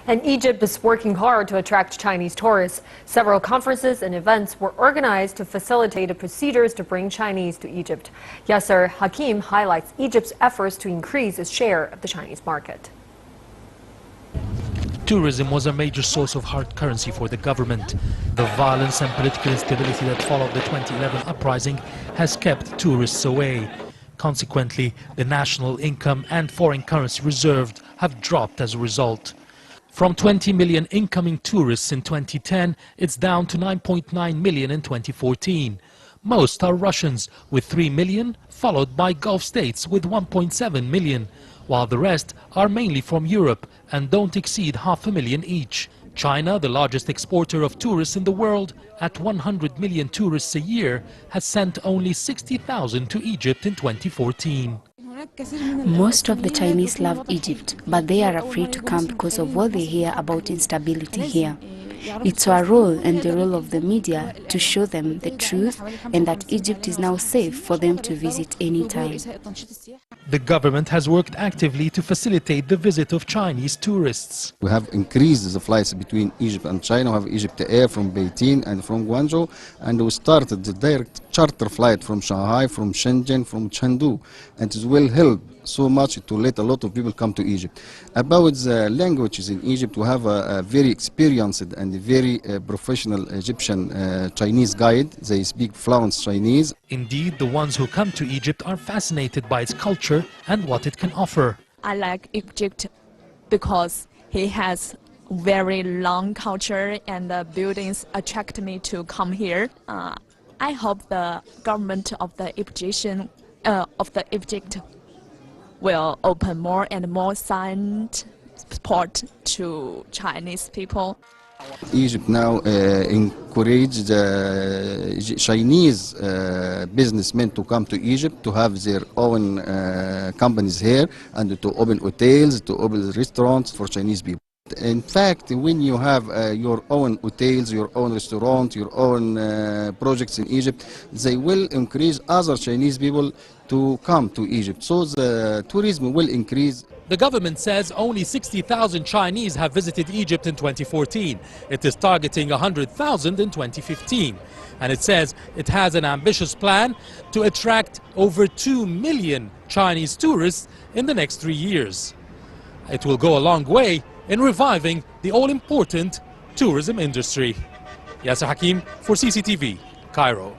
And Egypt is working hard to attract Chinese tourists. Several conferences and events were organized to facilitate the procedures to bring Chinese to Egypt. Yasser Hakim highlights Egypt's efforts to increase its share of the Chinese market. Tourism was a major source of hard currency for the government. The violence and political instability that followed the 2011 uprising has kept tourists away. Consequently, the national income and foreign currency reserves have dropped as a result. From 20 million incoming tourists in 2010, it's down to 9.9 million in 2014. Most are Russians, with 3 million, followed by Gulf states with 1.7 million, while the rest are mainly from Europe and don't exceed 500,000 each. China, the largest exporter of tourists in the world, at 100 million tourists a year, has sent only 60,000 to Egypt in 2014. Most of the Chinese love Egypt, but they are afraid to come because of what they hear about instability here. It's our role and the role of the media to show them the truth and that Egypt is now safe for them to visit anytime. The government has worked actively to facilitate the visit of Chinese tourists. We have increased the flights between Egypt and China. We have Egypt Air from Beijing and from Guangzhou, and we started the direct charter flight from Shanghai, from Shenzhen, from Chengdu, and it will help so much to let a lot of people come to Egypt. About the languages in Egypt, we have a very experienced and very professional Egyptian Chinese guide. They speak fluent Chinese. Indeed, the ones who come to Egypt are fascinated by its culture and what it can offer. I like Egypt because it has very long culture and the buildings attract me to come here. I hope the government of the Egypt will open more and more science support to Chinese people. Egypt now encourage the Chinese businessmen to come to Egypt, to have their own companies here, and to open hotels, to open restaurants for Chinese people. In fact, when you have your own hotels, your own restaurant, your own projects in Egypt, they will increase other Chinese people to come to Egypt. So the tourism will increase. The government says only 60,000 Chinese have visited Egypt in 2014. It is targeting 100,000 in 2015. And it says it has an ambitious plan to attract over 2 million Chinese tourists in the next 3 years. It will go a long way in reviving the all-important tourism industry. Yasser Hakim for CCTV, Cairo.